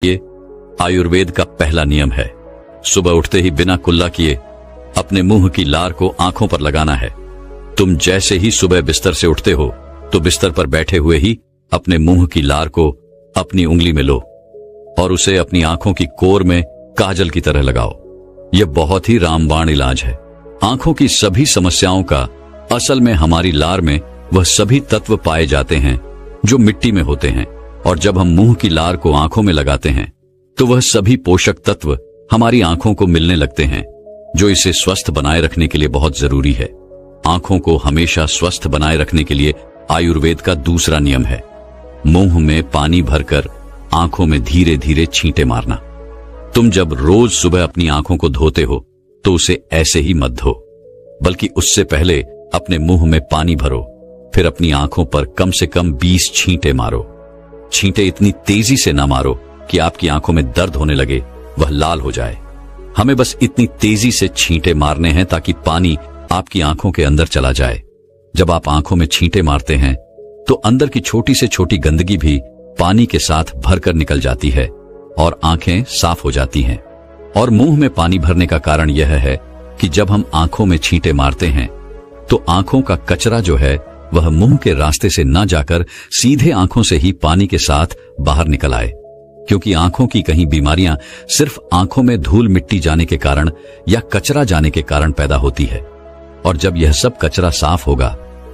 ये आयुर्वेद का पहला नियम है। सुबह उठते ही बिना कुल्ला किए अपने मुंह की लार को आंखों पर लगाना है। तुम जैसे ही सुबह बिस्तर से उठते हो तो बिस्तर पर बैठे हुए ही अपने मुंह की लार को अपनी उंगली में लो और उसे अपनी आंखों की कोर में काजल की तरह लगाओ। यह बहुत ही रामबाण इलाज है। आंखों की सभी समस्याओं का असल में हमारी लार में वह सभी तत्व पाए जाते हैं जो मिट्टी में होते हैं, और जब हम मुंह की लार को आंखों में लगाते हैं तो वह सभी पोषक तत्व हमारी आंखों को मिलने लगते हैं, जो इसे स्वस्थ बनाए रखने के लिए बहुत जरूरी है। आंखों को हमेशा स्वस्थ बनाए रखने के लिए आयुर्वेद का दूसरा नियम है मुंह में पानी भरकर आंखों में धीरे धीरे छींटे मारना। तुम जब रोज सुबह अपनी आंखों को धोते हो तो उसे ऐसे ही मत धो, बल्कि उससे पहले अपने मुंह में पानी भरो, फिर अपनी आंखों पर कम से कम 20 छींटे मारो। छींटे इतनी तेजी से ना मारो कि आपकी आंखों में दर्द होने लगे, वह लाल हो जाए। हमें बस इतनी तेजी से छींटे मारने हैं ताकि पानी आपकी आंखों के अंदर चला जाए। जब आप आंखों में छींटे मारते हैं तो अंदर की छोटी से छोटी गंदगी भी पानी के साथ भरकर निकल जाती है और आंखें साफ हो जाती हैं। और मुंह में पानी भरने का कारण यह है कि जब हम आंखों में छींटे मारते हैं तो आंखों का कचरा जो है वह मुंह के रास्ते से न जाकर सीधे आंखों से ही पानी के साथ बाहर निकल आए, क्योंकि आंखों की कहीं बीमारियां सिर्फ आंखों में धूल मिट्टी जाने के कारण या कचरा जाने के कारण पैदा होती है। और जब यह सब कचरा साफ होगा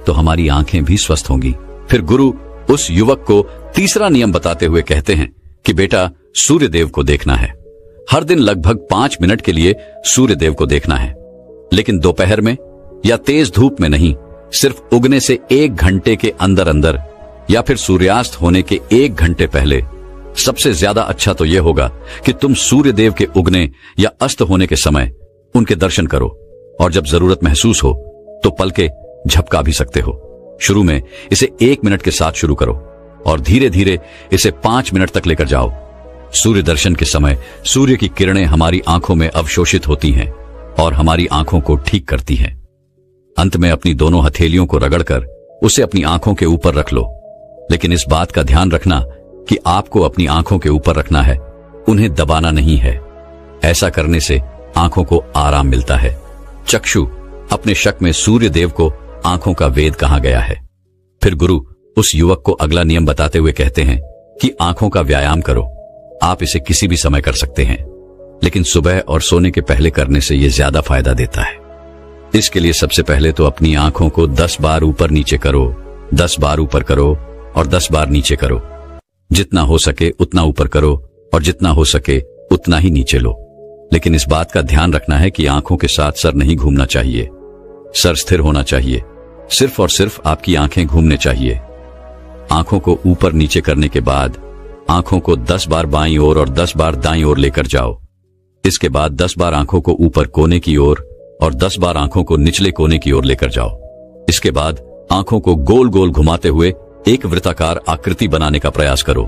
तो हमारी आंखें भी स्वस्थ होंगी। फिर गुरु उस युवक को तीसरा नियम बताते हुए कहते हैं कि बेटा, सूर्य देव को देखना है। हर दिन लगभग 5 मिनट के लिए सूर्य देव को देखना है, लेकिन दोपहर में या तेज धूप में नहीं, सिर्फ उगने से 1 घंटे के अंदर अंदर या फिर सूर्यास्त होने के 1 घंटे पहले। सबसे ज्यादा अच्छा तो यह होगा कि तुम सूर्य देव के उगने या अस्त होने के समय उनके दर्शन करो, और जब जरूरत महसूस हो तो पलके झपका भी सकते हो। शुरू में इसे 1 मिनट के साथ शुरू करो और धीरे धीरे इसे 5 मिनट तक लेकर जाओ। सूर्य दर्शन के समय सूर्य की किरणें हमारी आंखों में अवशोषित होती हैं और हमारी आंखों को ठीक करती हैं। अंत में अपनी दोनों हथेलियों को रगड़कर उसे अपनी आंखों के ऊपर रख लो, लेकिन इस बात का ध्यान रखना कि आपको अपनी आंखों के ऊपर रखना है, उन्हें दबाना नहीं है। ऐसा करने से आंखों को आराम मिलता है। चक्षु अपने शक में सूर्य देव को आंखों का वेद कहा गया है। फिर गुरु उस युवक को अगला नियम बताते हुए कहते हैं कि आंखों का व्यायाम करो। आप इसे किसी भी समय कर सकते हैं, लेकिन सुबह और सोने के पहले करने से यह ज्यादा फायदा देता है। इसके लिए सबसे पहले तो अपनी आंखों को 10 बार ऊपर नीचे करो, 10 बार ऊपर करो और 10 बार नीचे करो। जितना हो सके उतना ऊपर करो और जितना हो सके उतना ही नीचे लो। लेकिन इस बात का ध्यान रखना है कि आंखों के साथ सर नहीं घूमना चाहिए। सर स्थिर होना चाहिए, सिर्फ और सिर्फ आपकी आंखें घूमने चाहिए। आंखों को ऊपर नीचे करने के बाद आंखों को 10 बार बाईं ओर और 10 बार दाईं ओर लेकर जाओ। इसके बाद 10 बार आंखों को ऊपर कोने की ओर और 10 बार आंखों को निचले कोने की ओर लेकर जाओ। इसके बाद आंखों को गोल गोल घुमाते हुए एक वृत्ताकार आकृति बनाने का प्रयास करो।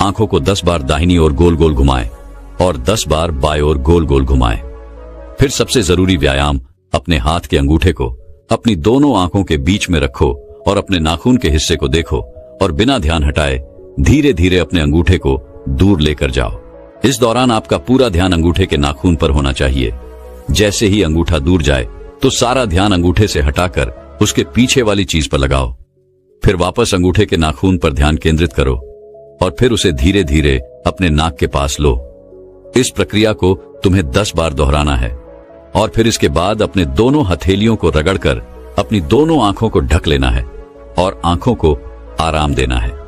आंखों को 10 बार दाहिनी ओर गोल गोल घुमाएं और 10 बार बाएं ओर गोल गोल घुमाएं। फिर सबसे जरूरी व्यायाम, अपने हाथ के अंगूठे को अपनी दोनों आंखों के बीच में रखो और अपने नाखून के हिस्से को देखो और बिना ध्यान हटाए धीरे धीरे अपने अंगूठे को दूर लेकर जाओ। इस दौरान आपका पूरा ध्यान अंगूठे के नाखून पर होना चाहिए। जैसे ही अंगूठा दूर जाए तो सारा ध्यान अंगूठे से हटाकर उसके पीछे वाली चीज पर लगाओ। फिर वापस अंगूठे के नाखून पर ध्यान केंद्रित करो और फिर उसे धीरे धीरे अपने नाक के पास लो। इस प्रक्रिया को तुम्हें 10 बार दोहराना है और फिर इसके बाद अपने दोनों हथेलियों को रगड़कर अपनी दोनों आंखों को ढक लेना है और आंखों को आराम देना है।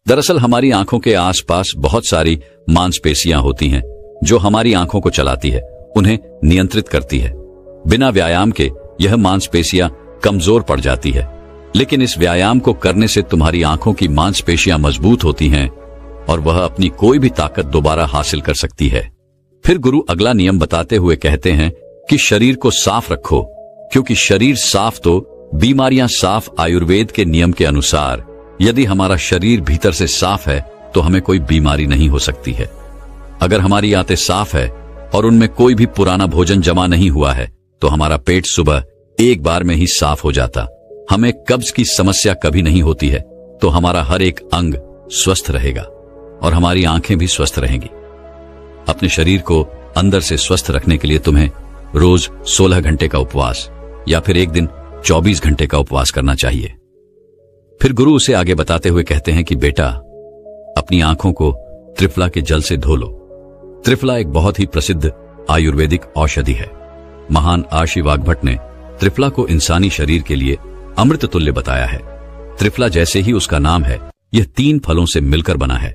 दरअसल हमारी आंखों के आसपास बहुत सारी मांसपेशियां होती हैं जो हमारी आंखों को चलाती है, उन्हें नियंत्रित करती है। बिना व्यायाम के यह मांसपेशियां कमजोर पड़ जाती है, लेकिन इस व्यायाम को करने से तुम्हारी आंखों की मांसपेशियां मजबूत होती हैं और वह अपनी कोई भी ताकत दोबारा हासिल कर सकती है। फिर गुरु अगला नियम बताते हुए कहते हैं कि शरीर को साफ रखो, क्योंकि शरीर साफ तो बीमारियां साफ। आयुर्वेद के नियम के अनुसार यदि हमारा शरीर भीतर से साफ है तो हमें कोई बीमारी नहीं हो सकती है। अगर हमारी आंतें साफ है और उनमें कोई भी पुराना भोजन जमा नहीं हुआ है तो हमारा पेट सुबह एक बार में ही साफ हो जाता। हमें कब्ज की समस्या कभी नहीं होती है तो हमारा हर एक अंग स्वस्थ रहेगा। और हमारी आंखें भी स्वस्थ रहेंगी। अपने शरीर को अंदर से स्वस्थ रखने के लिए तुम्हें रोज 16 घंटे का उपवास या फिर एक दिन 24 घंटे का उपवास करना चाहिए। फिर गुरु उसे आगे बताते हुए कहते हैं कि बेटा, अपनी आंखों को त्रिफला के जल से धो लो। त्रिफला एक बहुत ही प्रसिद्ध आयुर्वेदिक औषधि है। महान आशी वाग्भट ने त्रिफला को इंसानी शरीर के लिए अमृत तुल्य बताया है। त्रिफला जैसे ही उसका नाम है, यह 3 फलों से मिलकर बना है।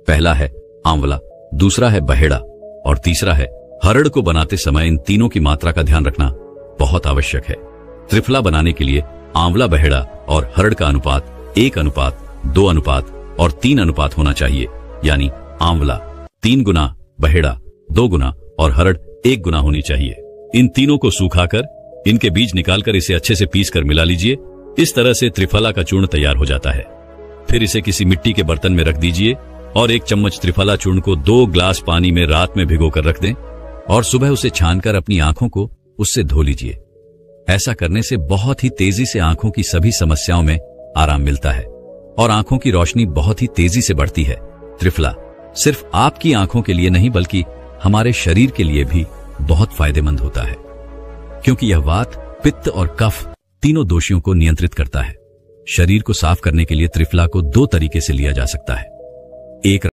पहला है आंवला, दूसरा है बहेड़ा और तीसरा है हरड़। को बनाते समय इन तीनों की मात्रा का ध्यान रखना बहुत आवश्यक है। त्रिफला बनाने के लिए आंवला, बहेड़ा और हरड़ का अनुपात 1:2 और 3 होना चाहिए, यानी आंवला 3 गुना, बहेड़ा 2 गुना और हरड़ 1 गुना होनी चाहिए। इन तीनों को सूखाकर इनके बीज निकालकर इसे अच्छे से पीसकर मिला लीजिए। इस तरह से त्रिफला का चूर्ण तैयार हो जाता है। फिर इसे किसी मिट्टी के बर्तन में रख दीजिए और 1 चम्मच त्रिफला चूर्ण को 2 ग्लास पानी में रात में भिगोकर रख दें और सुबह उसे छानकर अपनी आंखों को उससे धो लीजिए। ऐसा करने से बहुत ही तेजी से आंखों की सभी समस्याओं में आराम मिलता है और आंखों की रोशनी बहुत ही तेजी से बढ़ती है। त्रिफला सिर्फ आपकी आंखों के लिए नहीं बल्कि हमारे शरीर के लिए भी बहुत फायदेमंद होता है, क्योंकि यह वात, पित्त और कफ तीनों दोषियों को नियंत्रित करता है। शरीर को साफ करने के लिए त्रिफला को 2 तरीके से लिया जा सकता है। एक